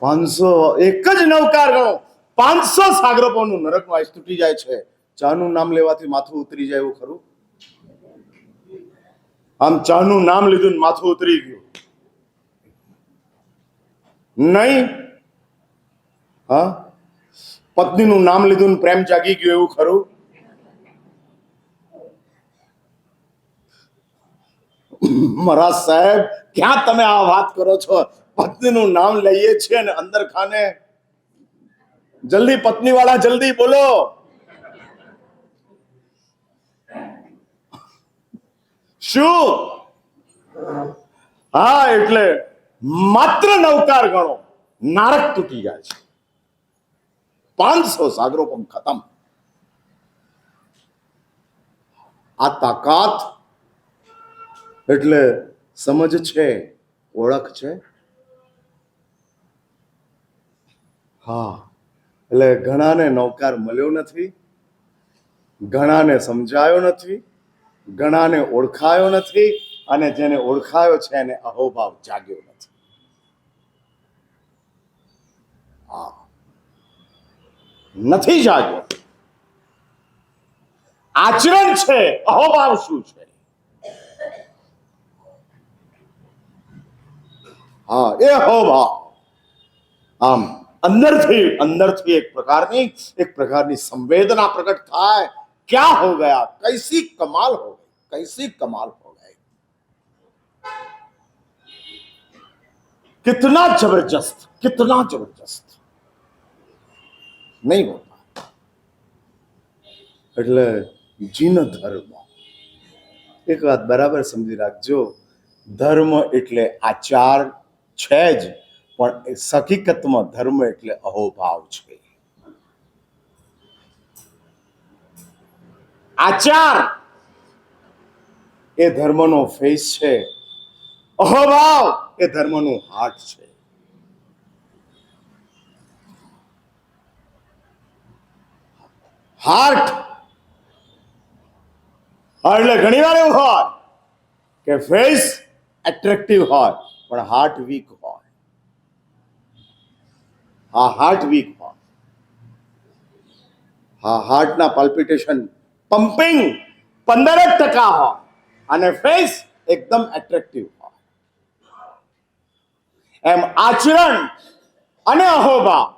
500 એક જ નૌકાર ગણો, 500 સાગરોપમનું નરકનું આયુષ તૂટી જાય છે. ચાનું નામ લેવાથી માથું ઉતરી જાય એવું ખરું? આમ ચાનું નામ લીધું ને માથું ઉતરી ગયું નહીં? હા, પત્નીનું નામ લીધું ને પ્રેમ જાગી ગયો એવું ખરું? મારા સાહેબ, ક્યાં તમે આ વાત કરો છો? પત્નીનું નામ લઈએ છીએ ને અંદર ખાને જલ્દી પત્ની વાળા જલ્દી બોલો. શું? હા, એટલે માત્ર નૌકાર ગણો, નારક તૂટી જાય છે. 500 સાગરોપમ ખતમ. આ તાકાત એટલે સમજ છે, ઓળખ છે. હા, એટલે ઘણાને નૌકાર મળ્યો નથી, ઘણાને સમજાયો નથી, ઘણાને ઓળખાયો નથી, અને જેને ઓળખાયો છે એને અહોભાવ જાગ્યો નથી. હા, નથી જાગ્યો. આચરણ છે, અહોભાવ શું છે? હા, એ અહોભાવ આમ અંદરથી એક પ્રકારની સંવેદના प्रकट થાય. क्या हो गया, कैसी कमाल हो गई, कैसी कमाल हो गई, कितना जबरदस्त नहीं होता. એટલે જીન ધર્મ, એક વાત બરાબર સમજી રાખજો, ધર્મ એટલે આચાર છે જ, પણ હકીકતમાં ધર્મ એટલે અહોભાવ છે. આચાર એ ધર્મનો ફેસ છે, અહોભાવ એ ધર્મનું હાર્ટ છે. હાર્ટ એટલે ઘણી વાર એવું હોય કે ફેસ એટ્રેક્ટિવ હોય પણ હાર્ટ વીક હોય. હા, હાર્ટ વીક હોય. હા, હાર્ટના પલ્પિટેશન પમ્પિંગ 15% હોય અને ફેસ એકદમ એટ્રેક્ટિવ હોય. એમ આચરણ અને અહોભાવ,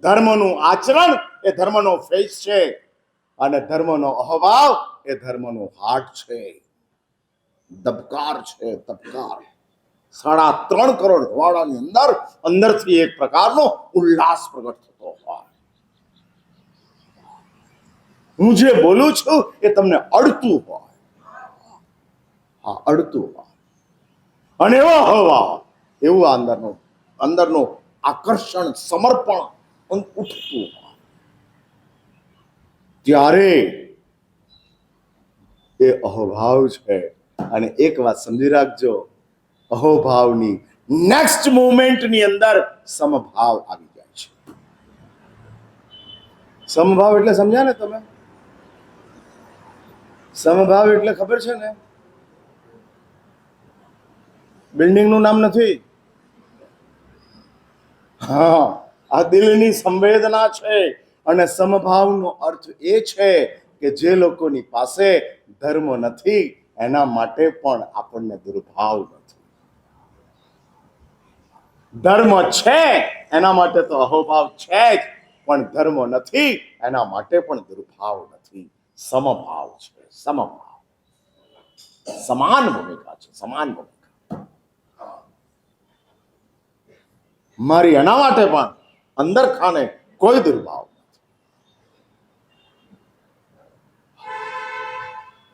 ધર્મનું આચરણ એ ધર્મનો ફેસ છે અને ધર્મનો અહોભાવ એ ધર્મનો હાર્ટ છે, ધબકાર છે, ધબકાર. 3.5 કરોડ હવાડાની અંદરથી એક પ્રકારનો ઉલ્લાસ પ્રગટ થતો હોય. હું જે બોલું છું એ તમને અડતું હોય, હા અડતું હોય, અને એવો અહોભાવ, એવું અંદરનું આકર્ષણ, સમર્પણ ઉઠતું હોય, ત્યારે એ અહોભાવ છે. અને એક વાત સમજી રાખજો, અહોભાવની નેક્સ્ટ મુવમેન્ટની અંદર સમભાવ આવી જાય છે. સમભાવ એટલે સમજ્યા ને તમે? સમભાવ એટલે ખબર છે ને? બિલ્ડિંગનું નામ નથી. હા, આ દિલની સંવેદના છે. અને સમભાવનો અર્થ એ છે કે જે લોકોની પાસે ધર્મ નથી એના માટે પણ આપણને દુર્ભાવ નથી. ધર્મ છે એના માટે તો અહોભાવ છે જ, પણ ધર્મ નથી એના માટે પણ દુર્ભાવ નથી. સમભાવ છે, સમભાવ, સમાન ભૂમિકા છે, સમાન ભૂમિકા. મારી એના માટે પણ અંદર ખાને કોઈ દુર્ભાવ નથી.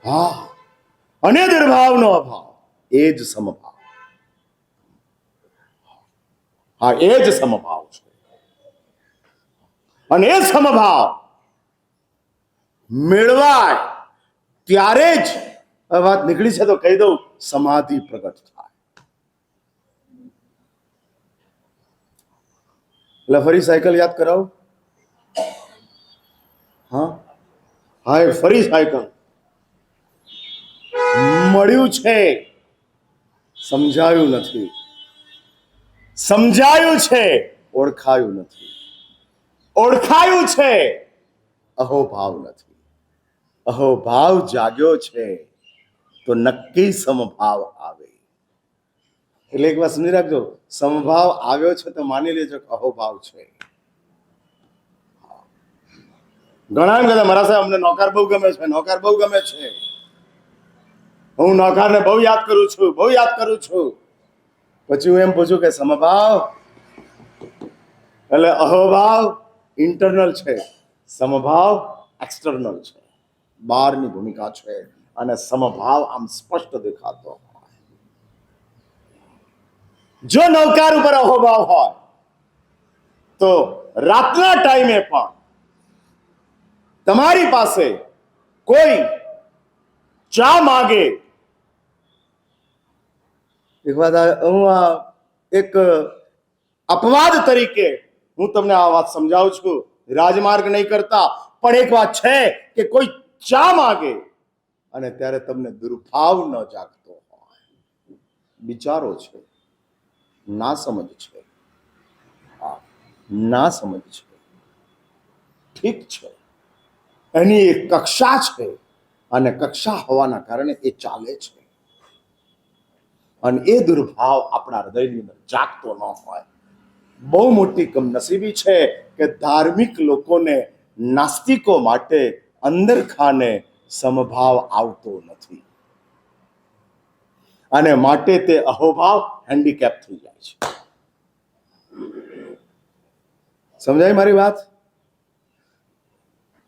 હા, અને દુર્ભાવનો અભાવ એ જ સમભાવ. હા, એ જ સમભાવ છે. અને એ સમભાવ મેળવાય ત્યારે જ, વાત નીકળી છે તો કહી દઉં, સમાધિ પ્રગટ થાય. એટલે ફરી સાયકલ યાદ કરાવું. હા હા, એ ફરી સાયકલ મળ્યું છે, સમજાયું નથી. સમજાયું છે, ઓળખાયું નથી. ઓળખાયું છે, અહોભાવ નથી. અહોભાવ જાગ્યો છે તો નક્કી સમભાવ આવે. એટલે એક વાત સમજી રાખજો, સમભાવ આવ્યો છે તો માની લેજો કે અહોભાવ છે. ઘણા એમ કહેતા મારા સાહેબ અમને નોકર બહુ ગમે છે, નોકર બહુ ગમે છે. હું નોકરને બહુ યાદ કરું છું, બહુ યાદ કરું છું. પછી હું એમ પૂછું કે સમભાવ એટલે અહોભાવ ઇન્ટરનલ છે, સમભાવ એક્સટર્નલ છે, બહારની ભૂમિકા છે. અને સમભાવ આમ સ્પષ્ટ દેખાતો હોય. જો નૌકાર ઉપર અહોભાવ હોય તો રાતના ટાઈમે પણ તમારી પાસે કોઈ ચા માગે, એક વાત હું એક અપવાદ તરીકે હું તમને આ વાત સમજાવું છું, રાજમાર્ગ નહીં કરતા, પણ એક વાત છે કે કોઈ ચા માગે અને ત્યારે તમને દુર્ભાવ ન જાગતો હોય. વિચારો છે, ના સમજ છે, ના સમજ છે, ઠીક છે, એની એક કક્ષા છે અને કક્ષા હોવાના કારણે એ ચાલે છે. અને એ દુર્ભાવ આપણા હૃદયની અંદર જાગતો ન હોય. બહુ મોટી કમનસીબી છે કે ધાર્મિક લોકોને, નાસ્તિકો માટે અંદર ખાને સમભાવ આવતો નથી અને માટે તે અહોભાવ હેન્ડીકેપ થઈ જાય છે. સમજાય મારી વાત?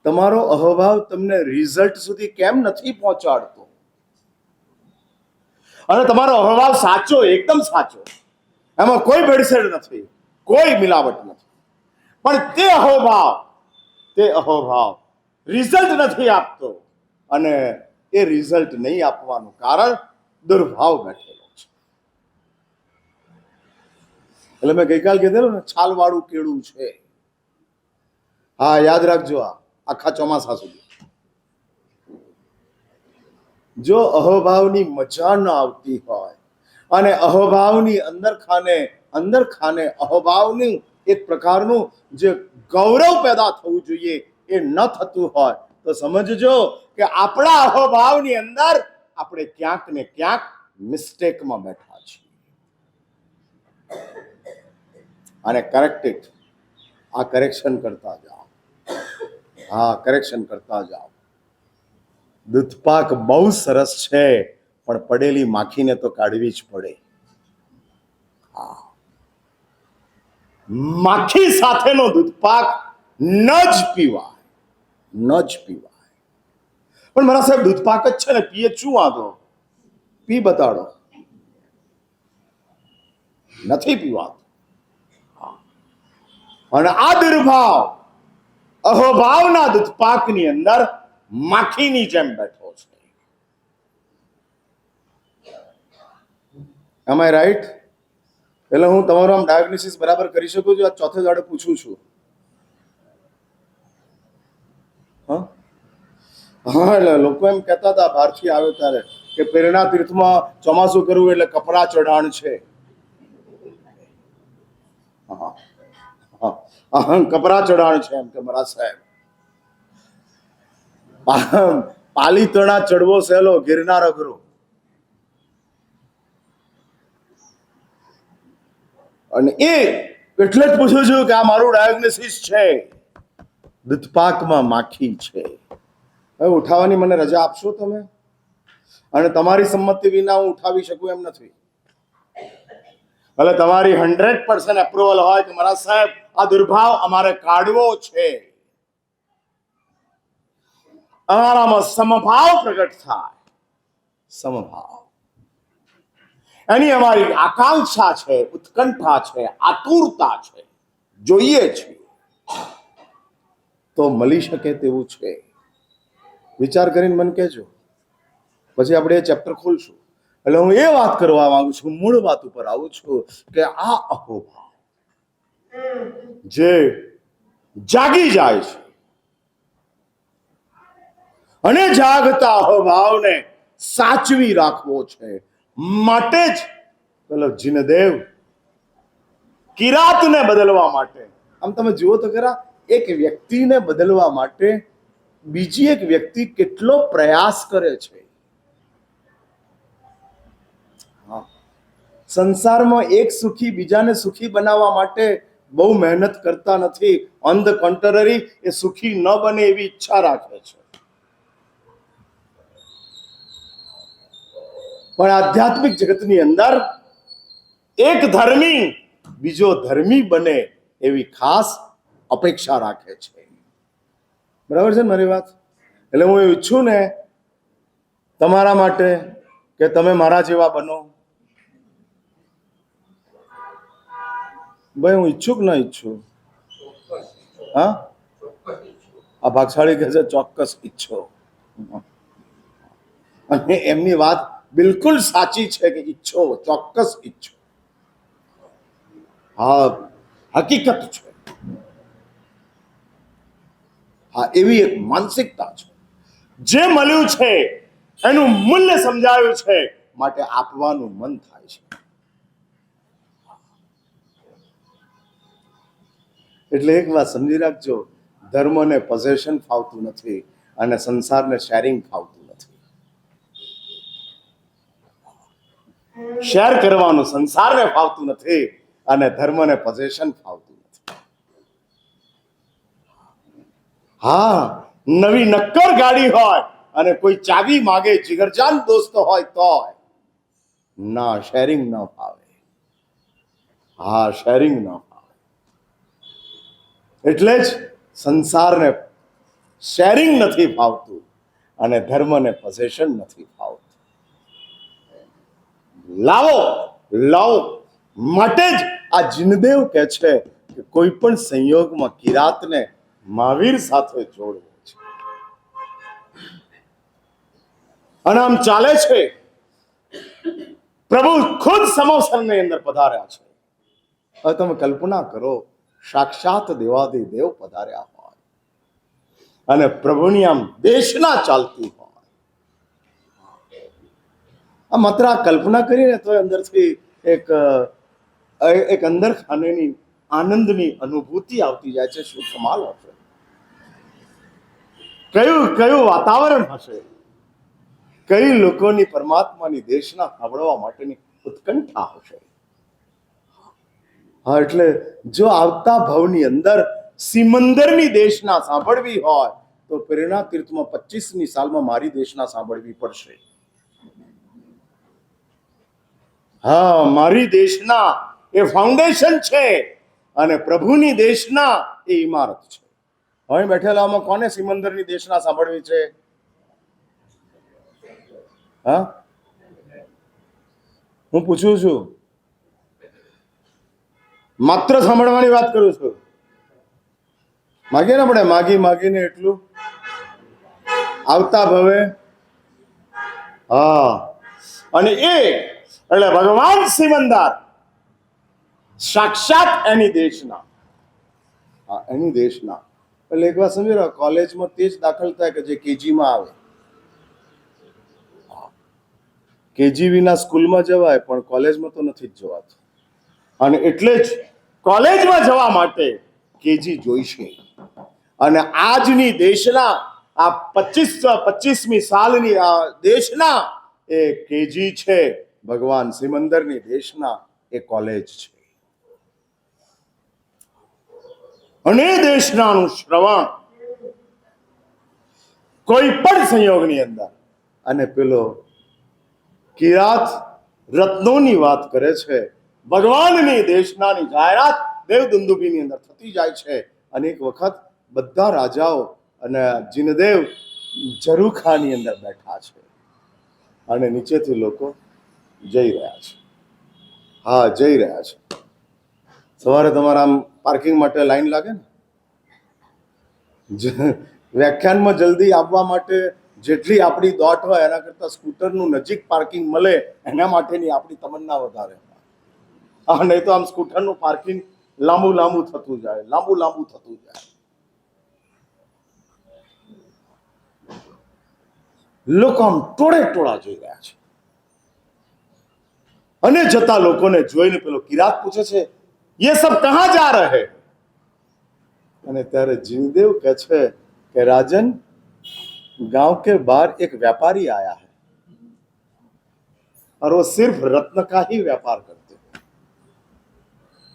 તમારો અહોભાવ તમને રિઝલ્ટ સુધી કેમ નથી પહોંચાડતો? અને તમારો અહોભાવ સાચો, એકદમ સાચો, એમાં કોઈ ભેળસેળ નથી, કોઈ મિલાવટ નથી, પણ તે અહોભાવ રિઝલ્ટ નથી આપતો. અને એ રિઝલ્ટ નહીં આપવાનું કારણ દુર્ભાવ બેઠેલો છે. એટલે મેં ગઈકાલ કીધેલું ને, છાલવાળું કેળું છે. હા, યાદ રાખજો, આખા ચોમાસા સુધી જો અહોભાવની મજા ન આવતી હોય અને અહોભાવની અંદર ખાને અહોભાવની એક પ્રકારનું જે ગૌરવ પેદા થવું જોઈએ એ ન થતું હોય તો સમજજો કે આપણા અહોભાવની અંદર આપણે ક્યાંક ને ક્યાંક મિસ્ટેકમાં બેઠા છીએ. અને કરેક્ટ ઇટ. આ કરેક્શન કરતા જાઓ. હા, કરેક્શન કરતા જાઓ. દૂધપાક બહુ સરસ છે, પણ પડેલી માખીને તો કાઢવી જ પડે. માખી સાથેનો દૂધપાક ન જ પીવાય, ન જ પીવાય. પણ મારા સાહેબ દૂધપાક જ છે ને, પીએ શું વાંધો? પી બતાડો. નથી પીવાતું. અને આ દુર્ભાવ અહોભાવના દૂધપાકની અંદર માખીની જેમ બેઠો છે. એમ આઈ રાઈટ? એટલે હું તમારું આમ ડાયગ્નોસિસ બરાબર કરી શકું છું? આ ચોથે દાડે પૂછું છું. હા, એટલે લોકો એમ કહેતા હતા બહારથી આવે ત્યારે કે પ્રેરણા તીર્થમાં ચોમાસું કરવું એટલે કપરા ચઢાણ છે. કપરા ચઢાણ છે એમ કે મારા સાહેબ. પાલીતણા ચડવો સહેલો, ગિરનાર અઘરો. અને એ એટલે જ પૂછું છું કે આ મારું ડાયગ્નોસિસ છે, દૂધપાકમાં માખી છે. હવે ઉઠાવવાની મને રજા આપશો તમે? અને તમારી સંમતિ વિના હું ઉઠાવી શકું એમ નથી. એટલે તમારી 100% એપ્રુવલ હોય કે મારા સાહેબ આ દુર્ભાવ અમારે કાઢવો છે, અમારામાં સમભાવ પ્રગટ થાય, સમભાવ. એની અમારી આકાંક્ષા છે, ઉત્કંઠા છે, આતુરતા છે, જોઈએ છે તો મળી શકે તેવું છે. વિચાર કરીને મને કહેજો, પછી આપણે એ ચેપ્ટર ખોલશું. એટલે હું એ વાત કરવા માંગુ છું, મૂળ વાત ઉપર આવું છું કે આ અહોભાવ જે જાગી જાય છે અને જાગતા અહોભાવને સાચવી રાખવો છે. માટે જ પેલો જીનદેવ કિરાતને બદલવા માટે, આમ તમે જુઓ તો ખરા, એક વ્યક્તિને બદલવા માટે બીજી એક વ્યક્તિ કેટલો પ્રયાસ કરે છે. સંસારમાં એક સુખી બીજાને સુખી બનાવવા માટે બહુ મહેનત કરતા નથી. ઓન ધ કોન્ટ્રરી, એ સુખી ન બને એવી ઈચ્છા રાખે છે. પણ આધ્યાત્મિક જગતની અંદર એક ધર્મી બીજો ધર્મી બને એવી ખાસ અપેક્ષા રાખે છે. બરાબર છે ને મારી વાત? એટલે હું એવું ઈચ્છું ને તમારા માટે કે તમે મારા જેવા બનો. ભાઈ હું ઈચ્છું કે ના ઈચ્છું? હા, આ ભાગશાળી કહે છે ચોક્કસ ઈચ્છો. અને એમની વાત બિલકુલ સાચી છે કે ઈચ્છો, ચોક્કસ ઈચ્છો. હા, હકીકત છે. હા, એવી એક માનસિકતા છે. જે મળ્યું છે એનું મૂલ્ય સમજાયું છે, માટે આપવાનું મન થાય છે. એટલે એક વાત સમજી રાખજો, ધર્મને પોઝેશન ફાવતું નથી અને સંસારને શેરિંગ ફાવતું નથી. શેર કરવાનું સંસારને ફાવતું નથી અને ધર્મને પોઝેશન ફાવતું નથી. હા, નવી નક્કર ગાડી હોય અને કોઈ ચાવી માગે, જીગરજાન દોસ્ત હોય તો ના, શેરિંગ ન ફાવે. હા, શેરિંગ ન ફાવે. એટલે જ સંસારને શેરિંગ નથી ફાવતું અને ધર્મને પોઝેશન નથી ફાવતું. લાવો લાવો, માટે જ આ જીનદેવ કહે છે કે કોઈ પણ સંયોગમાં કિરાતને મહાવીર સાથે જોડવો છે. અને આમ ચાલે છે. પ્રભુ ખુદ સમોસરની અંદર પધાર્યા છે. હવે તમે કલ્પના કરો, સાક્ષાત દેવાધિદેવ પધાર્યા હોય અને પ્રભુની આમ દેશના ચાલતી હોય. આ માત્ર આ કલ્પના કરીને તો અંદરથી એક અંદર ખાનેની આનંદની અનુભૂતિ આવતી જાય છે. શું કમાલ હશે! કયું વાતાવરણ હશે! કઈ લોકોની પરમાત્માની દેશના સાંભળવા માટેની ઉત્કંઠા હશે! હા, એટલે જો આવતા ભાવની અંદર સિમંદરની દેશના સાંભળવી હોય તો પ્રેરણા તીર્થમાં 25મી સાલમાં મારી દેશના સાંભળવી પડશે. હા, મારી દેશના એ ફાઉન્ડેશન છે અને પ્રભુની દેશના એ ઇમારત છે. હવે બેઠેલામાં કોને સિમંદરની દેશના સાંભળવી છે? હા, હું પૂછું છું, માત્ર સાંભળવાની વાત કરું છું. માગીએ ને આપણે માગીને એટલું આવતા ભવે. હા, અને એ એટલે ભગવાન સિમંદર સાક્ષાત એની દેશના. હા, એની દેશના એટલે એક વાર સમજી લો, કોલેજમાં તે જ દાખલ થાય કે જે કેજીમાં આવે. કેજી વિના સ્કૂલમાં જવાય પણ કોલેજમાં તો નથી જ જવાતું. અને એટલે જ કોલેજમાં જવા માટે કેજી જોઈશે. અને આજની દેશના આ 25મી સાલની આ દેશના એ કેજી છે, ભગવાન સિમંદરની દેશના એ કોલેજ છે. અને દેશનાનું શ્રવણ કોઈ પણ સંયોગની અંદર, અને પેલો કિરાત રત્નોની વાત કરે છે, ભગવાનની દેશનાની જાહેરાત દેવદુંદુભીની અંદર થતી જાય છે. અને એક વખત બધા રાજાઓ અને જીનદેવ ઝરૂખાની અંદર બેઠા છે અને નીચેથી લોકો જઈ રહ્યા છે. હા, જઈ રહ્યા છે. સવારે તમારા આમ પાર્કિંગ માટે લાઈન લાગે ને, વ્યાખ્યાનમાં જલ્દી આવવા માટે જેટલી આપણી દોટ હોય એના કરતા સ્કૂટરનું નજીક પાર્કિંગ મળે એના માટેની આપણી તમન્ના વધારે. હા, નહીં તો આમ સ્કૂટરનું પાર્કિંગ લાંબુ થતું જાય. લોકો આમ ટોળા જોઈ રહ્યા છે. અને જતા લોકોને જોઈને પેલો કિરાત પૂછે છે, ये सब कहां जा रहे? અને ત્યારે જીનદેવ કહે છે કે राजन, गांव के बाहर एक व्यापारी आया है और वो सिर्फ रत्न का ही व्यापार करते हैं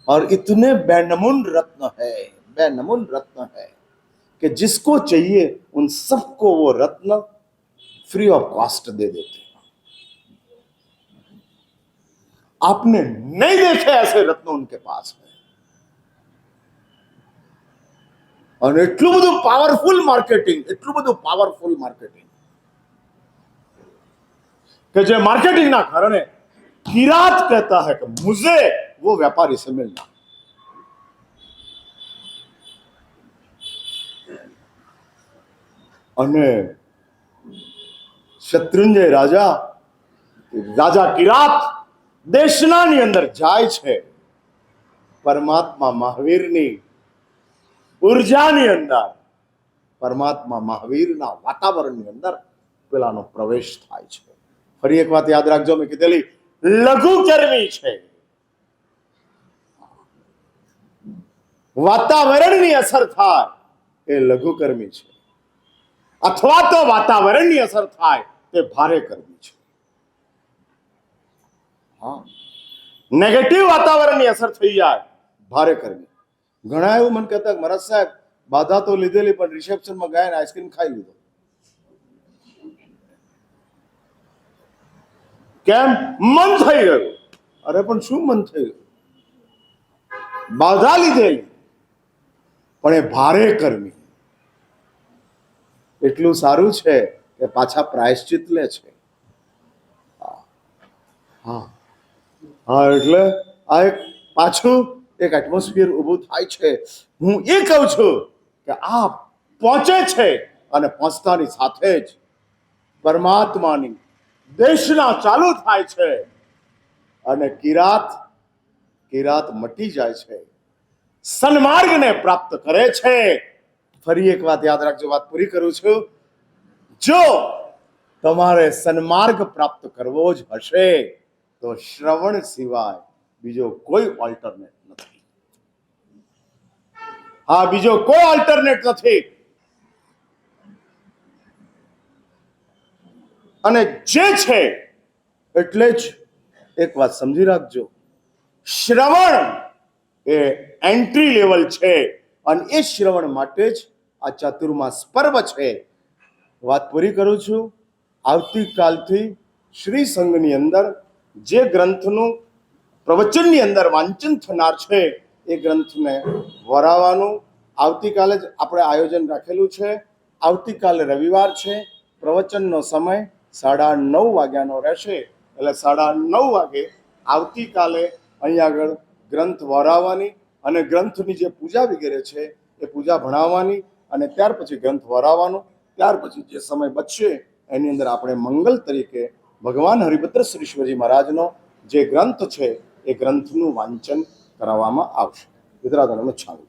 और इतने बेनमून रत्न है कि जिसको चाहिए उन सबको वो रत्न फ्री ऑफ कॉस्ट दे देते हैं. आपने नहीं देखे ऐसे रत्न उनके पास है. और એટલું બધું પાવરફુલ માર્કેટિંગ कि जो मार्केटिंग ना कारण किरात कहता है कि मुझे वो व्यापारी से मिलना. અને શત્રુંજય રાજા કિરાત દેશનાની અંદર જાય છે. પરમાત્મા મહાવીરની ઉર્જાની અંદર, પરમાત્મા મહાવીરના વાતાવરણની અંદર પેલાનો પ્રવેશ થાય છે. ફરી એક વાત યાદ રાખજો, મેં કીધેલી લઘુકર્મી છે. વાતાવરણની અસર થાય એ લઘુકર્મી છે, અથવા તો વાતાવરણની અસર થાય તે ભારે કર્મી છે. હા, નેગેટિવ વાતાવરણની અસર થઈ જાય ભારે કર્મી. ઘણા એવું મને કહેતા મહારાજ સાહેબ, બાધા તો લીધેલી પણ રિસેપ્શનમાં ગયા ને આઈસ્ક્રીમ ખાઈ લીધો. કેમ? મન થઈ ગયું. અરે પણ શું મન થઈ ગયું? બાધા લીધેલી પણ એ ભારે કર્મી. એટલું સારું છે કે પાછા પ્રાયશ્ચિત લે છે. હા, એટલે આ એક પાછું એક એટમોસ્ફિયર ઊભું થાય છે. હું એ કહું છું કે આ પહોંચે છે અને પહોંચતાની સાથે જ પરમાત્માની દેશના ચાલુ થાય છે અને કિરાત મટી જાય છે, સન્માર્ગને પ્રાપ્ત કરે છે. ફરી એક વાત યાદ રાખજો, વાત પૂરી કરું છું. જો તમારે સન્માર્ગ પ્રાપ્ત કરવો જ હશે તો શ્રવણ સિવાય બીજો કોઈ ઓલ્ટરનેટ નથી. હા, બીજો કોઈ ઓલ્ટરનેટ નથી. અને જે છે એટલે જ એક વાત સમજી રાખજો, શ્રવણ એ એન્ટ્રી લેવલ છે અને એ શ્રવણ માટે જ આ ચાતુર્માસ પર્વ છે. વાત પૂરી કરું છું. આવતીકાલથી શ્રી સંઘની અંદર જે ગ્રંથનું પ્રવચનની અંદર વાંચન થનાર છે એ ગ્રંથને વરાવવાનું આવતીકાલે જ આપણે આયોજન રાખેલું છે. આવતીકાલે રવિવાર છે. પ્રવચનનો સમય 9:30 વાગ્યાનો રહેશે. એટલે 9:30 વાગે આવતીકાલે અહીં આગળ ગ્રંથ વરાવવાની અને ગ્રંથની જે પૂજા વગેરે છે એ પૂજા ભણાવવાની અને ત્યાર પછી ગ્રંથ વરાવવાનું. ત્યાર પછી જે સમય બચશે એની અંદર આપણે મંગલ તરીકે ભગવાન હરિભદ્ર શ્રીશ્વરજી મહારાજનો જે ગ્રંથ છે એ ગ્રંથનું વાંચન કરાવવામાં આવશે. વિતરાગણનો છાંગ.